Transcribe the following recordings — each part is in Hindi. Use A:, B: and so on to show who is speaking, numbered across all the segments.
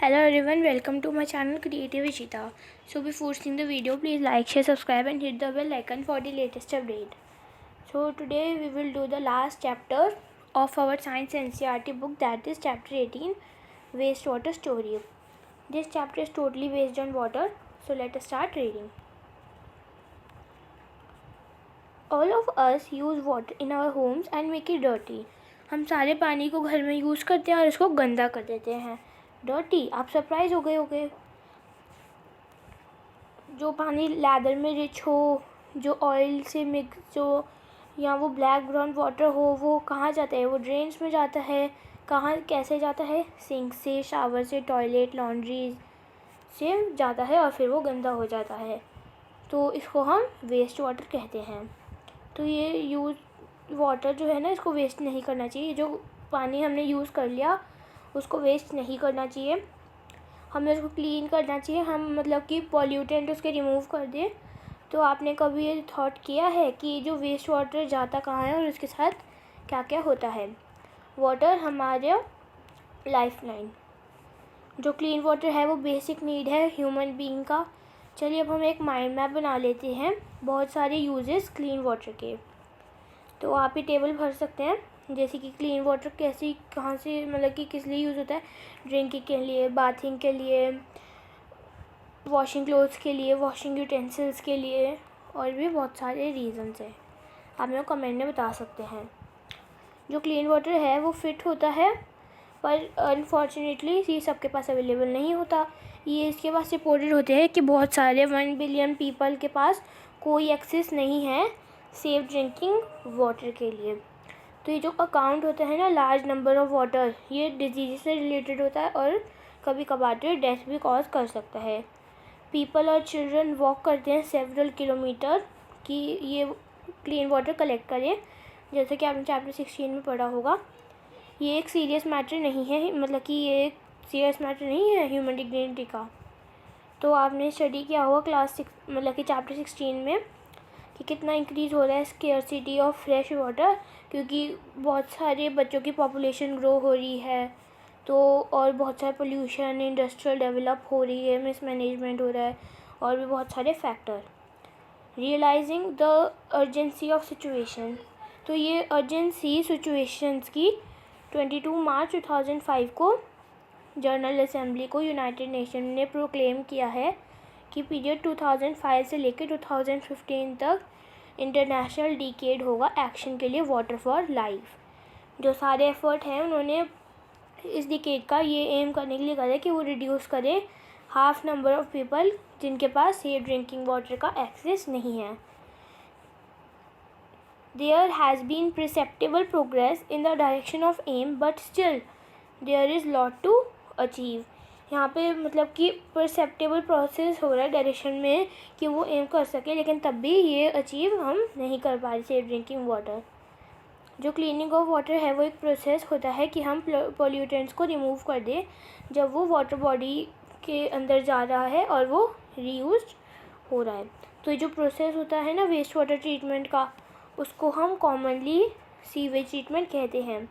A: Hello everyone, welcome to my channel Creative Ishita. So before seeing the video, please like, share, subscribe and hit the bell icon for the latest update. So today we will do the last chapter of our science NCERT book, that is chapter 18, wastewater story. This chapter is totally based on water, so let us start reading. All of us use water in our homes and make it dirty. हम सारे पानी को घर में यूज़ करते हैं और इसको गंदा कर देते हैं. डर्टी, आप सरप्राइज हो गए होंगे. जो पानी लैदर में रिच हो, जो ऑयल से मिक्स हो, या वो ब्लैक ब्राउन वाटर हो, वो कहाँ जाता है? वो ड्रेन्स में जाता है. कहाँ कैसे जाता है? सिंक से, शावर से, टॉयलेट, लॉन्ड्री से जाता है और फिर वो गंदा हो जाता है. तो इसको हम वेस्ट वाटर कहते हैं. तो ये यूज़ वाटर जो है ना, इसको वेस्ट नहीं करना चाहिए. जो पानी हमने यूज़ कर लिया उसको वेस्ट नहीं करना चाहिए. हमें उसको क्लीन करना चाहिए. हम मतलब कि पॉल्यूटेंट उसके रिमूव कर दें. तो आपने कभी ये थॉट किया है कि जो वेस्ट वाटर जाता कहाँ है और उसके साथ क्या क्या होता है? वाटर हमारे लाइफ लाइन. जो क्लीन वाटर है वो बेसिक नीड है ह्यूमन बीइंग का. चलिए अब हम एक माइंड मैप बना लेते हैं बहुत सारे यूजेस क्लीन वाटर के. तो आप ये टेबल भर सकते हैं, जैसे कि क्लीन वाटर कैसे कहाँ से मतलब कि किस लिए यूज़ होता है. ड्रिंकिंग के लिए, बाथिंग के लिए, वॉशिंग क्लोथ्स के लिए, वॉशिंग यूटेंसिल्स के लिए, और भी बहुत सारे रीज़न्स हैं. आप मेरे को कमेंट में बता सकते हैं. जो क्लीन वाटर है वो फिट होता है, पर अनफॉर्चुनेटली ये सबके पास अवेलेबल नहीं होता. ये इसके पास रिपोर्टेड होते हैं कि बहुत सारे 1 बिलियन पीपल के पास कोई एक्सेस नहीं है सेफ ड्रिंकिंग वाटर के लिए. तो ये जो अकाउंट होता है ना, लार्ज नंबर ऑफ वाटर, ये डिजीज से रिलेटेड होता है और कभी कभार तो डेथ भी कॉज कर सकता है. पीपल और चिल्ड्रन वॉक करते हैं सेवरल किलोमीटर कि ये क्लीन वाटर कलेक्ट करें, जैसे कि आपने चैप्टर 16 में पढ़ा होगा. ये एक सीरियस मैटर नहीं है, मतलब कि ये एक सीरियस मैटर नहीं है ह्यूमन डिग्निटी का. तो आपने स्टडी किया होगा क्लास 6 मतलब कि चैप्टर 16 में कि कितना इंक्रीज़ हो रहा है स्केर्सिटी ऑफ फ्रेश वाटर, क्योंकि बहुत सारे बच्चों की पॉपुलेशन ग्रो हो रही है. तो और बहुत सारा पोल्यूशन, इंडस्ट्रियल डेवलप हो रही है, मिसमैनेजमेंट हो रहा है, और भी बहुत सारे factor. Realizing the urgency of situation. तो ये अर्जेंसी सिचुएशंस की 22 मार्च 2005 को जनरल असेंबली को यूनाइटेड नेशन ने प्रोक्लेम किया है कि पीरियड 2005 से लेकर 2015 तक इंटरनेशनल डिकेड होगा एक्शन के लिए वाटर फॉर लाइफ. जो सारे एफर्ट हैं उन्होंने इस डिकेड का ये एम करने के लिए करा है कि वो रिड्यूस करें हाफ नंबर ऑफ पीपल जिनके पास सेफ ड्रिंकिंग वाटर का एक्सेस नहीं है. There has been perceptible progress in the direction of aim, but still there is lot to achieve. यहाँ पे मतलब कि परसेप्टेबल प्रोसेस हो रहा है डायरेक्शन में कि वो एम कर सके, लेकिन तब भी ये अचीव हम नहीं कर पा रहे सेफ ड्रिंकिंग वाटर. जो क्लीनिंग ऑफ वाटर है वो एक प्रोसेस होता है कि हम पोल्यूटेंट्स को रिमूव कर दें जब वो वाटर बॉडी के अंदर जा रहा है और वो रीयूज हो रहा है. तो ये जो प्रोसेस होता है ना वेस्ट वाटर ट्रीटमेंट का, उसको हम कॉमनली सीवेज ट्रीटमेंट कहते हैं.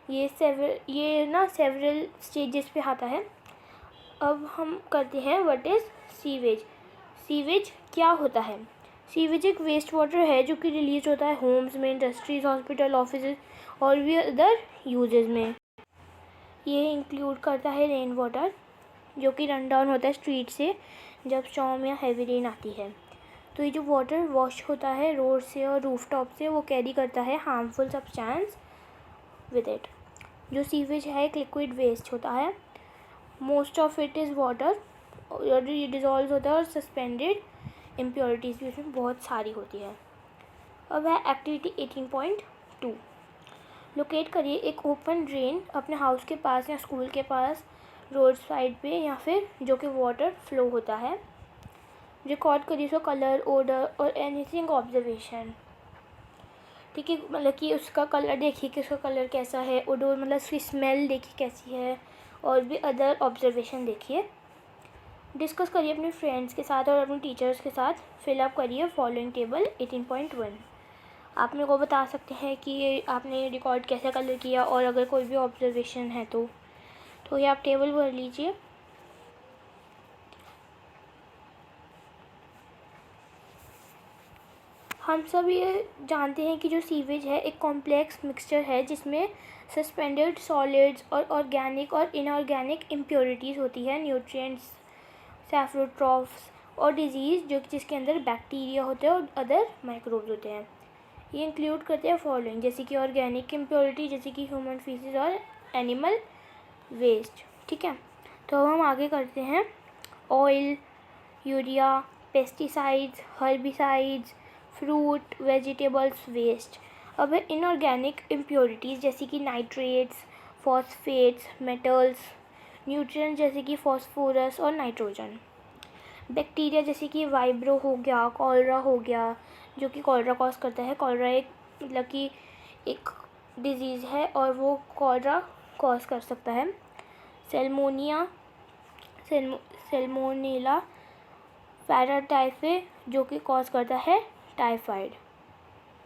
A: ये ना सेवरल स्टेजेस पे आता है. अब हम करते हैं व्हाट इज़ सीवेज. सीवेज क्या होता है? सीवेज एक वेस्ट वाटर है जो कि रिलीज होता है होम्स में, इंडस्ट्रीज, हॉस्पिटल, ऑफिस और भी अदर यूजेस में. ये इंक्लूड करता है रेन वाटर जो कि रन डाउन होता है स्ट्रीट से जब स्टॉर्म या हैवी रेन आती है. तो ये जो वाटर वॉश होता है रोड से और रूफटॉप से, वो कैरी करता है हार्मफुल सब्सटेंस विद इट. जो सीवेज है एक लिक्विड वेस्ट होता है. Most of it is water और ये डिज़ोल्व होता है और सस्पेंडेड इम्प्योरिटीज़ भी इसमें बहुत सारी होती है. अब है एक्टिविटी 18.2. लोकेट करिए एक ओपन ड्रेन अपने हाउस के पास या स्कूल के पास, रोड साइड पे, या फिर जो कि वाटर फ्लो होता है. रिकॉर्ड करिए उसका कलर, ओडर और एनीथिंग ऑब्जर्वेशन. ठीक है, मतलब कि उसका कलर देखिए कि उसका कलर कैसा है, ओडर मतलब उसकी स्मेल देखिए कैसी है, और भी अदर ऑब्जर्वेशन देखिए. डिस्कस करिए अपने फ्रेंड्स के साथ और अपने टीचर्स के साथ. फिलअप करिए फॉलोइंग टेबल 18.1. आप मेरे को बता सकते हैं कि आपने रिकॉर्ड कैसे कलर किया और अगर कोई भी ऑब्जर्वेशन है तो ये आप टेबल भर लीजिए. हम सब ये जानते हैं कि जो सीवेज है एक कॉम्प्लेक्स मिक्सचर है जिसमें सस्पेंडेड सॉलिड्स और ऑर्गेनिक और इनऑर्गेनिक इम्प्योरिटीज़ होती है, न्यूट्रिएंट्स, सैफ्रोट्रॉफ्स और डिजीज़ जो जिसके अंदर बैक्टीरिया होते हैं और अदर माइक्रोब्स होते हैं। ये इंक्लूड करते हैं फॉलोइंग, जैसे कि ऑर्गेनिक इम्प्योरिटी जैसे कि ह्यूमन फीसेस और एनिमल वेस्ट। ठीक है, तो हम आगे करते हैं। Oil, urea, pesticides, herbicides, fruit vegetables waste. अब है इनऑर्गेनिक इम्प्योरिटीज़ जैसे कि नाइट्रेट्स, फॉस्फेट्स, मेटल्स, न्यूट्रिएंट्स जैसे कि फॉस्फोरस और नाइट्रोजन। बैक्टीरिया जैसे कि वाइब्रो हो गया, कॉलरा हो गया, जो कि कॉलरा कॉज करता है। कॉलरा एक मतलब कि एक डिजीज़ है और वो कॉलरा कॉज कर सकता है। सेल्मोनेला पैराटाइफे जो कि कॉज करता है टाइफाइड।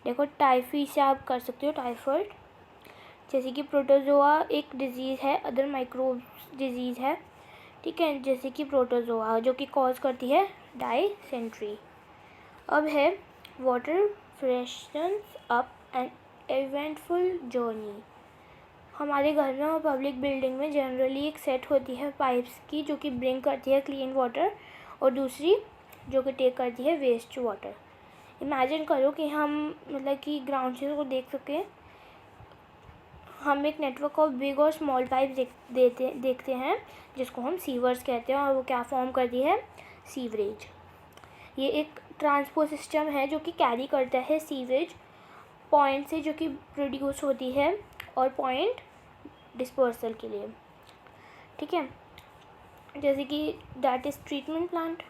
A: देखो टाइफी से आप कर सकते हो टाइफाइड। जैसे कि प्रोटोजोआ एक डिजीज़ है, अदर माइक्रोब डिजीज़ है। ठीक है, जैसे कि प्रोटोजोआ जो कि कॉज करती है डाइसेंट्री। अब है water freshens up an eventful journey. हमारे घर में और पब्लिक बिल्डिंग में जनरली एक सेट होती है पाइप्स की जो कि ब्रिंग करती है क्लीन वाटर और दूसरी जो कि टेक करती है वेस्ट वाटर। इमेजिन करो कि हम मतलब कि ग्राउंड से को देख सकें। हम एक नेटवर्क ऑफ बिग और स्मॉल पाइप देखते हैं जिसको हम सीवर्स कहते हैं और वो क्या फॉर्म करती है, सीवरेज। ये एक ट्रांसपोर्ट सिस्टम है जो कि कैरी करता है सीवेज पॉइंट से जो कि प्रोड्यूस होती है और पॉइंट डिस्पर्सल के लिए। ठीक है, जैसे कि दैट इज़ ट्रीटमेंट प्लांट।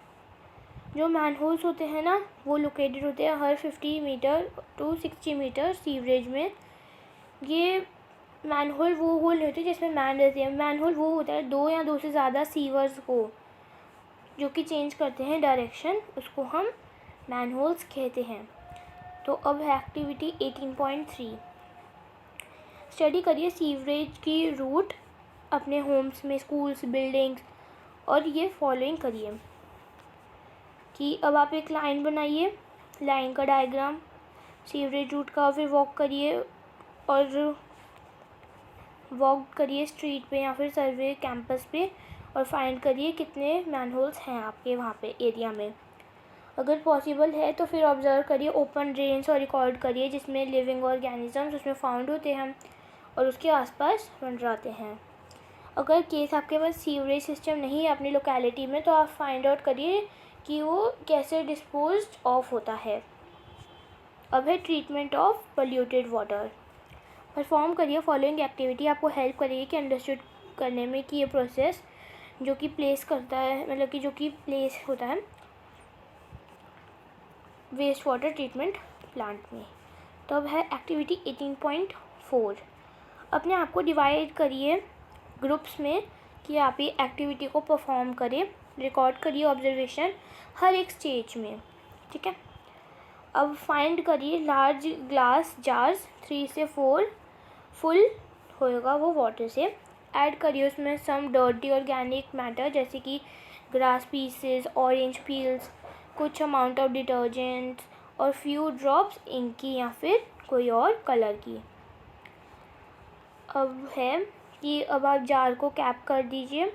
A: जो मैनहोल्स होते हैं ना वो लोकेटेड होते हैं हर 50 मीटर टू 60 मीटर सीवरेज में। ये मैनहोल वो होल नहीं होते जिसमें मैन रहती है। मैनहोल वो होता है दो या दो से ज़्यादा सीवर्स को जो कि चेंज करते हैं डायरेक्शन, उसको हम मैनहोल्स कहते हैं। तो अब है एक्टिविटी 18.3। स्टडी करिए सीवरेज की रूट अपने होम्स में, स्कूल्स, बिल्डिंग्स, और ये फॉलोइंग करिए कि अब आप एक लाइन बनाइए, लाइन का डायग्राम सीवरेज रूट का, फिर वॉक करिए स्ट्रीट पे या फिर सर्वे कैंपस पे और फाइंड करिए कितने मैनहोल्स हैं आपके वहाँ पे एरिया में। अगर पॉसिबल है तो फिर ऑब्ज़र्व करिए ओपन ड्रेन्स और रिकॉर्ड करिए जिसमें लिविंग ऑर्गेनिजम्स उसमें फाउंड होते हैं और उसके आसपास मंडराते हैं। अगर केस आपके पास सीवरेज सिस्टम नहीं है अपनी लोकेलिटी में तो आप फाइंड आउट करिए कि वो कैसे डिस्पोज्ड ऑफ होता है। अब है treatment of polluted water. Perform करिए फॉलोइंग एक्टिविटी, आपको हेल्प करेगी कि अंडरस्टूड करने में कि ये प्रोसेस जो कि प्लेस करता है मतलब कि जो कि प्लेस होता है वेस्ट वाटर ट्रीटमेंट प्लांट में। तो अब है एक्टिविटी 18.4। अपने आप को डिवाइड करिए ग्रुप्स में कि आप ये एक्टिविटी को परफॉर्म करें। रिकॉर्ड करिए ऑब्जर्वेशन हर एक स्टेज में। ठीक है, अब फाइंड करिए लार्ज ग्लास जार्स 3 से 4 फुल होएगा वो वाटर से। ऐड करिए उसमें सम डर्टी ऑर्गेनिक मैटर जैसे कि ग्रास पीसेस, ऑरेंज पील्स, कुछ अमाउंट ऑफ डिटर्जेंट और फ्यू ड्रॉप्स इंक की या फिर कोई और कलर की। अब है कि अब आप जार को कैप कर दीजिए,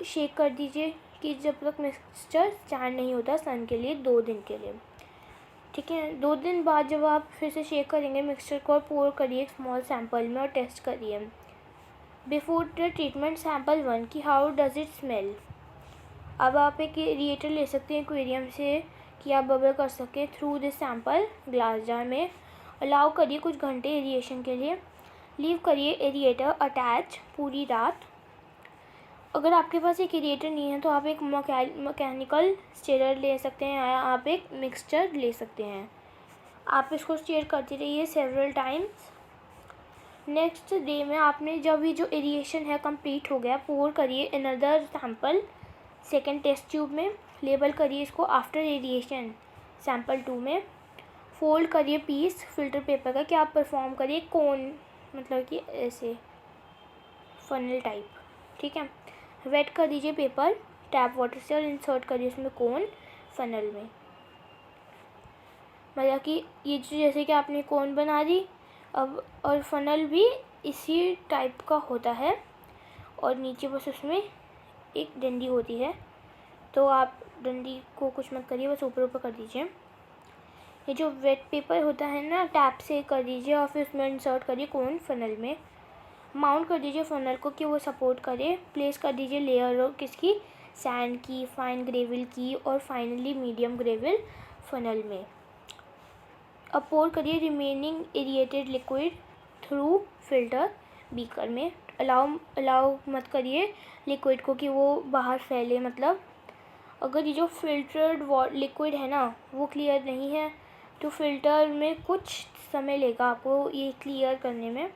A: शेक कर दीजिए कि जब तक मिक्सचर स्टैंड नहीं होता सन के लिए 2 दिन के लिए। ठीक है, 2 दिन बाद जब आप फिर से शेक करेंगे मिक्सचर को और पोर करिए एक स्मॉल सैंपल में और टेस्ट करिए। बिफोर द ट्रीटमेंट सैंपल 1 कि हाउ डज़ इट स्मेल। अब आप एक एरिएटर ले सकते हैं एक्वेरियम से कि आप बबल कर सकें through this sample glass jar में। अलाउ करिए कुछ घंटे एरिएशन के लिए। लीव करिए एरिएटर अटैच पूरी रात। अगर आपके पास एक एरिएटर नहीं है तो आप एक मैकेनिकल स्टीरर ले सकते हैं या आप एक मिक्सचर ले सकते हैं। आप इसको स्टीर करते रहिए सेवरल टाइम्स। नेक्स्ट डे में आपने जब भी जो एरिएशन है कंप्लीट हो गया, पोर करिए another sample second test tube में। लेबल करिए इसको आफ्टर एरिएशन सैंपल 2 में। फोल्ड करिए पीस फिल्टर पेपर का कि आप परफॉर्म करिए कोन मतलब कि ऐसे फनल टाइप। ठीक है, वेट कर दीजिए पेपर टैप वाटर से और इंसर्ट करिए उसमें कोन फनल में। मतलब कि ये जैसे कि आपने कोन बना दी अब, और फनल भी इसी टाइप का होता है, और नीचे बस उसमें एक डंडी होती है। तो आप डंडी को कुछ मत करिए, बस ऊपर ऊपर कर दीजिए। ये जो वेट पेपर होता है ना, टैप से कर दीजिए और फिर उसमें इंसर्ट करिए कोन फनल में। माउंट कर दीजिए फनल को कि वो सपोर्ट करे। प्लेस कर दीजिए लेयर किसकी, सैंड की, फाइन ग्रेविल की, और फाइनली मीडियम ग्रेविल फनल में। अब पोर करिए remaining aerated liquid through filter beaker में। अलाउ मत करिए लिक्विड को कि वो बाहर फैले। मतलब अगर ये जो फिल्टर्ड लिक्विड है ना वो क्लियर नहीं है तो फिल्टर में कुछ समय लेगा आपको ये क्लियर करने में।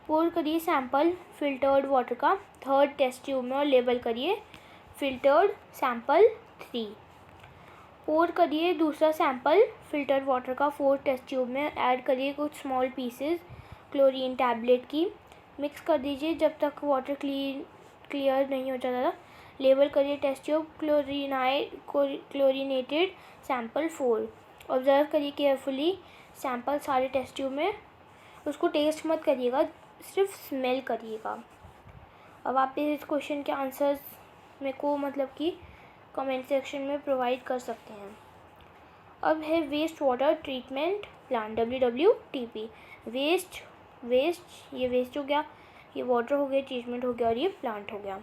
A: पोर करिए सैंपल फिल्टर्ड वाटर का 3rd टेस्ट ट्यूब में और लेबल करिए फिल्टर्ड सैंपल 3। पोर करिए दूसरा सैंपल फिल्टर्ड वाटर का 4th टेस्ट ट्यूब में। ऐड करिए कुछ स्मॉल पीसेस क्लोरीन टैबलेट की। मिक्स कर दीजिए जब तक वाटर क्लियर नहीं हो जाता। लेबल करिए test tube chlorinated sample 4। Observe करिए केयरफुली सैंपल सारे टेस्ट ट्यूब में। उसको टेस्ट मत करिएगा, सिर्फ स्मेल करिएगा। अब आप इस क्वेश्चन के आंसर्स मेरे को मतलब कि कमेंट सेक्शन में प्रोवाइड कर सकते हैं। अब है waste water treatment plant WWTP। Waste ये वेस्ट हो गया, ये वाटर हो गया, ट्रीटमेंट हो गया, और ये प्लांट हो गया।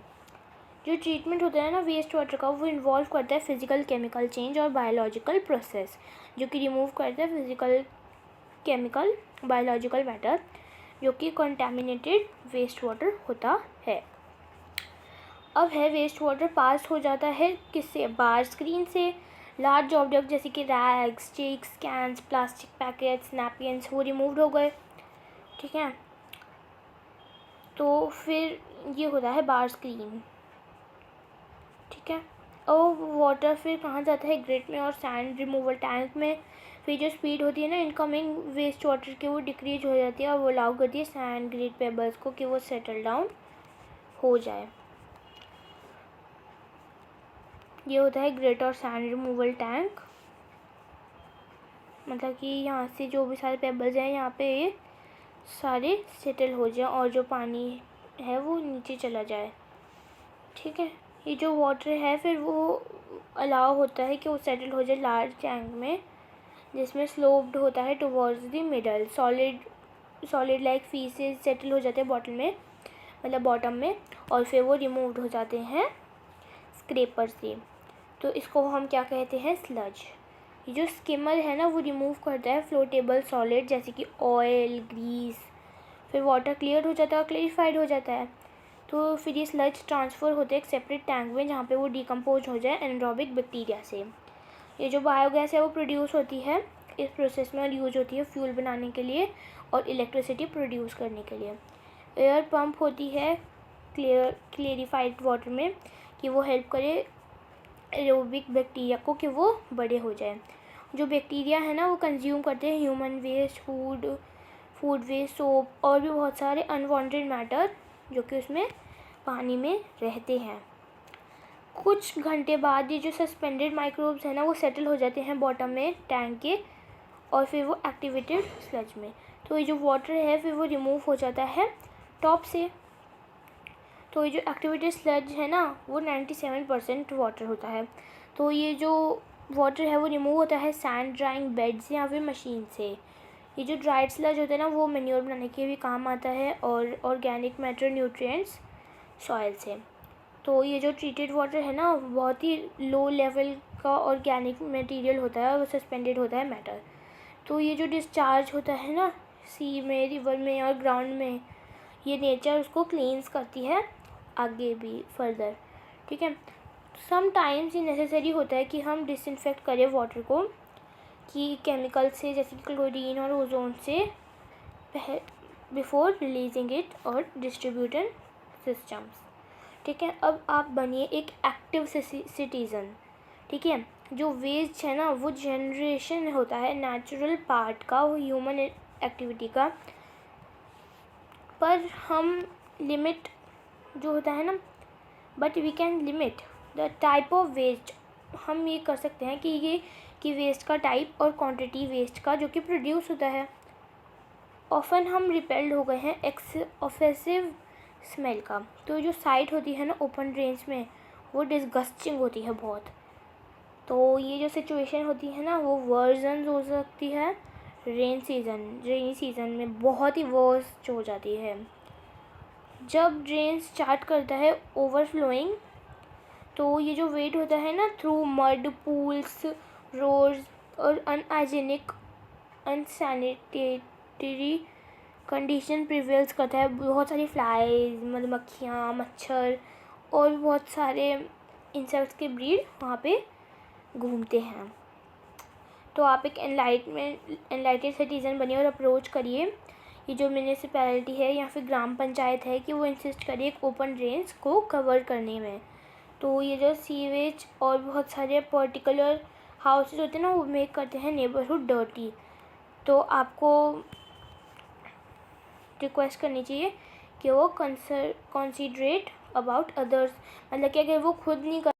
A: जो ट्रीटमेंट होता है ना वेस्ट वाटर का, वो इन्वॉल्व करता है फिजिकल केमिकल चेंज और बायोलॉजिकल प्रोसेस, जो कि रिमूव करता है फिजिकल केमिकल बायोलॉजिकल मैटर जो कि कंटेमिनेटेड वेस्ट वाटर होता है। अब है वेस्ट वाटर पास हो जाता है किससे, बार स्क्रीन से। लार्ज ऑब्जेक्ट जैसे कि rags, sticks, cans, plastic packets, napkins वो रिमूव्ड हो गए, ठीक है। तो फिर ये होता है बार स्क्रीन, ठीक है। और वाटर फिर कहाँ जाता है, ग्रिट में और सैंड रिमूवल टैंक में। फिर जो स्पीड होती है ना इनकमिंग वेस्ट वाटर की वो डिक्रीज हो जाती है और वो अलाउ करती है सैंड ग्रिट पेबल्स को कि वो सेटल डाउन हो जाए। ये होता है ग्रिट और सैंड रिमूवल टैंक। मतलब कि यहाँ से जो भी सारे पेबल्स हैं यहाँ पे ये सारे सेटल हो जाए और जो पानी है वो नीचे चला जाए, ठीक है। ये जो वाटर है फिर वो अलाउ होता है कि वो सेटल हो जाए लार्ज टैंक में, जिसमें स्लोप्ड होता है towards the middle. Solid like faeces settle हो जाते हैं बॉटल में, मतलब बॉटम में, और फिर वो रिमूव्ड हो जाते हैं स्क्रेपर से। तो इसको हम क्या कहते हैं, स्लज। ये जो स्किमर है ना वो रिमूव करता है फ्लोटेबल सॉलिड जैसे कि ऑयल, ग्रीस। फिर वाटर क्लियर हो जाता है और क्लेरिफाइड हो जाता है। तो फिर ये स्लज ट्रांसफ़र होते हैं एक सेपरेट टैंक में जहाँ पे वो डिकम्पोज हो जाए एनारोबिक बैक्टीरिया से। ये जो बायोगैस है वो प्रोड्यूस होती है इस प्रोसेस में और यूज होती है फ्यूल बनाने के लिए और इलेक्ट्रिसिटी प्रोड्यूस करने के लिए। एयर पंप होती है क्लेरिफाइड वाटर में कि वो हेल्प करे एरोबिक बैक्टीरिया को कि वो बड़े हो जाए। जो बैक्टीरिया है ना वो कंज्यूम करते हैं human waste, food waste, soap और भी बहुत सारे अनवांटेड मैटर जो कि उसमें पानी में रहते हैं। कुछ घंटे बाद ये जो सस्पेंडेड माइक्रोब्स हैं ना वो सेटल हो जाते हैं बॉटम में टैंक के और फिर वो एक्टिवेटेड स्लज में। तो ये जो वाटर है फिर वो रिमूव हो जाता है टॉप से। तो ये जो एक्टिवेटेड स्लज है ना वो 97% वाटर होता है। तो ये जो वाटर है वो रिमूव होता है सैंड ड्राइंग बेड से या फिर मशीन से। ये जो ड्राइड स्लज होता है ना वो मैन्योर बनाने के भी काम आता है और ऑर्गेनिक मैटर न्यूट्रिएंट्स सॉइल से। तो ये जो ट्रीटेड वाटर है ना बहुत ही लो लेवल का ऑर्गेनिक मटेरियल होता है और वो सस्पेंडेड होता है मैटर। तो ये जो डिस्चार्ज होता है ना सी में, रिवर में और ग्राउंड में, ये नेचर उसको क्लींस करती है आगे भी फर्दर, ठीक है। सम टाइम्स ये नेसेसरी होता है कि हम डिसइंफेक्ट करें वाटर को कि केमिकल से जैसे क्लोरीन और ओजोन से बिफोर रिलीजिंग इट और डिस्ट्रीब्यूटर सिस्टम्स, ठीक है। अब आप बनिए एक एक्टिव सिटीज़न, ठीक है। जो वेस्ट है ना वो जनरेशन होता है नेचुरल पार्ट का, वो ह्यूमन एक्टिविटी का, पर हम लिमिट जो होता है ना, but we can limit the type of waste. हम ये कर सकते हैं कि ये कि वेस्ट का टाइप और क्वांटिटी वेस्ट का जो कि प्रोड्यूस होता है। ऑफन हम रिपेल्ड हो गए हैं ऑफेसिव स्मेल का। तो जो साइट होती है ना ओपन ड्रेन्स में, वो डिस्गस्टिंग होती है बहुत। तो ये जो सिचुएशन होती है ना, वो वर्जन हो सकती है रेनी सीज़न में बहुत ही वर्स्ट हो जाती है। जब ड्रेन स्टार्ट करता है ओवरफ्लोइंग, तो ये जो वेट होता है ना थ्रू मड, पूल्स, रोड्स और अनहाइजीनिक अनसैनिटरी कंडीशन प्रिवेल्स करता है। बहुत सारी फ्लाइज, मधुमक्खियाँ, मच्छर और बहुत सारे इंसेक्ट्स के ब्रीड वहाँ पे घूमते हैं। तो आप एक एनलाइटेड सिटीज़न बनिए और अप्रोच करिए ये जो म्यूनिसिपैलिटी है या फिर ग्राम पंचायत है कि वो इंसिस्ट करिए एक ओपन ड्रेन्स को कवर करने में। तो ये जो सीवेज और बहुत सारे पर्टिकुलर हाउसेज होते हैं ना, वो मेक करते हैं नेबरहुड डर्टी। तो आपको रिक्वेस्ट करनी चाहिए कि वो कंसिडरेट अबाउट अदर्स, मतलब कि अगर वो खुद नहीं कर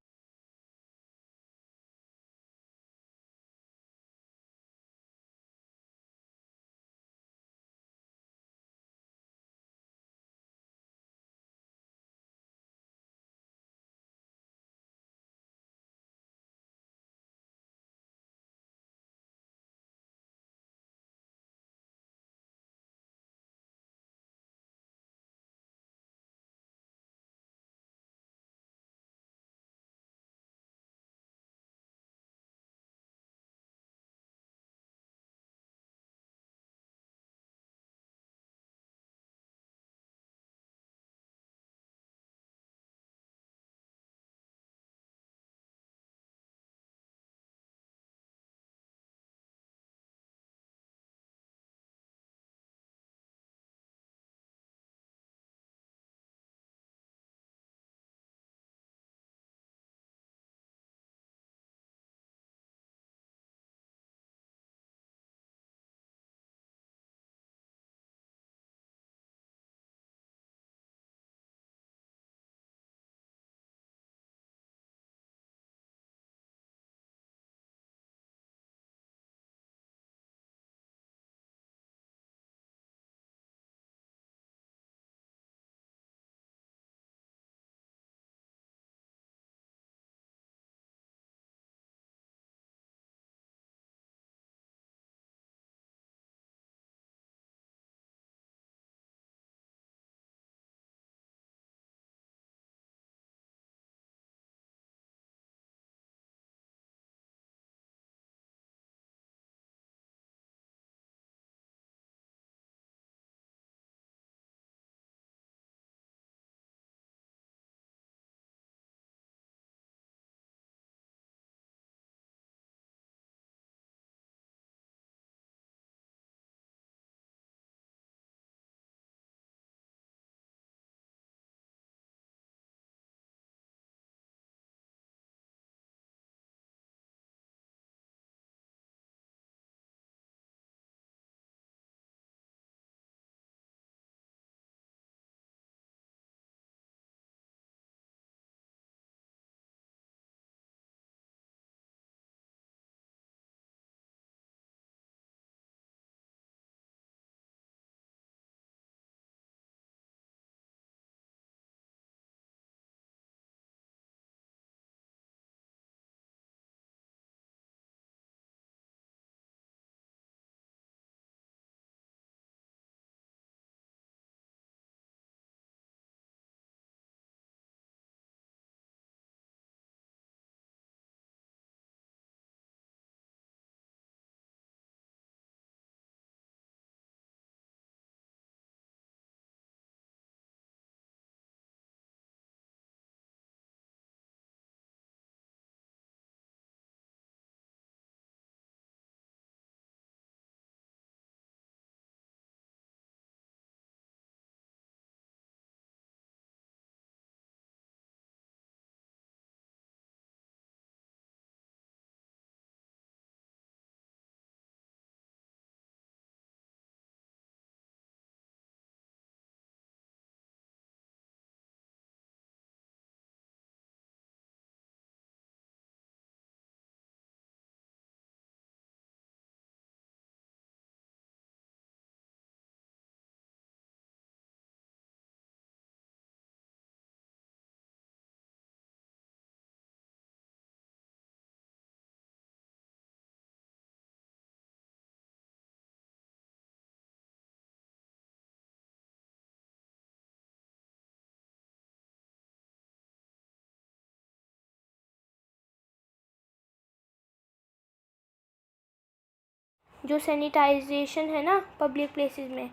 A: जो सैनिटाइजेशन है ना पब्लिक प्लेसेस में,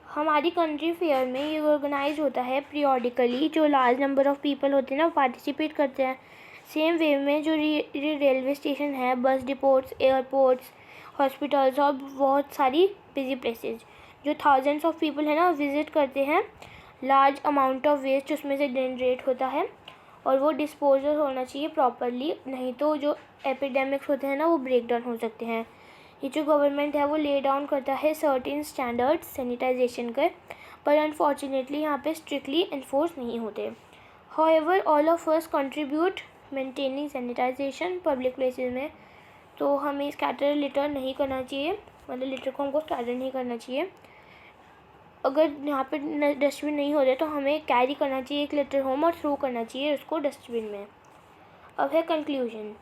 A: हमारी कंट्री फेयर में ये ऑर्गेनाइज होता है पीरियडिकली। जो लार्ज नंबर ऑफ़ पीपल होते हैं ना पार्टिसिपेट करते हैं। सेम वे में जो रेलवे स्टेशन है, बस डिपोट्स, एयरपोर्ट्स, हॉस्पिटल्स और बहुत सारी बिजी प्लेसेस जो थाउजेंड्स ऑफ पीपल है ना विज़िट करते हैं। लार्ज अमाउंट ऑफ वेस्ट उसमें से जनरेट होता है और वो डिस्पोजल होना चाहिए प्रॉपरली, नहीं तो जो एपिडेमिक्स होते हैं ना वो ब्रेक डाउन हो सकते हैं। ये जो गवर्नमेंट है वो ले डाउन करता है सर्टेन स्टैंडर्ड्स सैनिटाइजेशन के, पर अनफॉर्चुनेटली यहाँ पे स्ट्रिक्टली इन्फोर्स नहीं होते। However all of us contribute maintaining sanitization public places में। तो हमें स्कैटर लिटर नहीं करना चाहिए, मतलब लिटर को हमको स्कैटर नहीं करना चाहिए। अगर यहाँ पे डस्टबिन नहीं हो रहे तो हमें कैरी करना चाहिए 1 लिटर होम और थ्रो करना चाहिए उसको डस्टबिन में। अब है कंक्लूजन।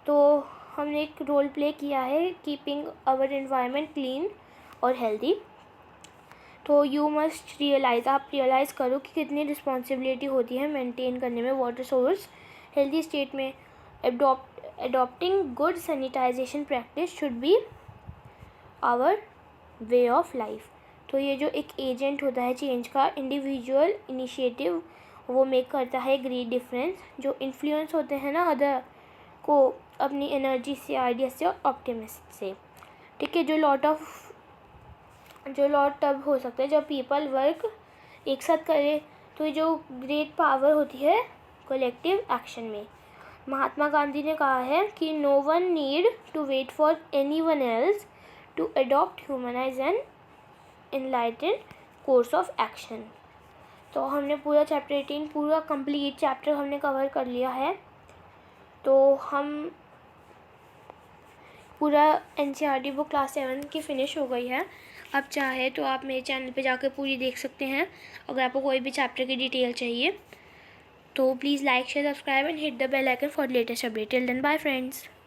A: तो हमने एक रोल प्ले किया है कीपिंग आवर एनवायरनमेंट क्लीन और हेल्दी। तो यू मस्ट रियलाइज़, आप रियलाइज़ करो कि कितनी रिस्पॉन्सिबिलिटी होती है मेंटेन करने में वाटर सोर्स हेल्दी स्टेट में। Adopting good sanitization practice should be our way of life. तो ये जो एक एजेंट होता है चेंज का, इंडिविजुअल इनिशिएटिव, वो मेक करता है ग्रेट डिफरेंस। जो इन्फ्लुएंस होते हैं ना अदर को अपनी एनर्जी से, आइडिया से और ऑप्टिमिस्ट से, ठीक है। जो लॉट तब हो सकता है जब पीपल वर्क एक साथ करे। तो ये जो ग्रेट पावर होती है कलेक्टिव एक्शन में। महात्मा गांधी ने कहा है कि no one need to wait for any one else to adopt humanize and enlightened course of action. तो हमने पूरा चैप्टर 18 पूरा कंप्लीट चैप्टर हमने कवर कर लिया है। तो हम पूरा एनसीईआरटी बुक क्लास 7 की फ़िनिश हो गई है। आप चाहे तो आप मेरे चैनल पे जाकर पूरी देख सकते हैं अगर आपको कोई भी चैप्टर की डिटेल चाहिए। तो please like share subscribe and hit the bell icon for latest update. Till then bye friends.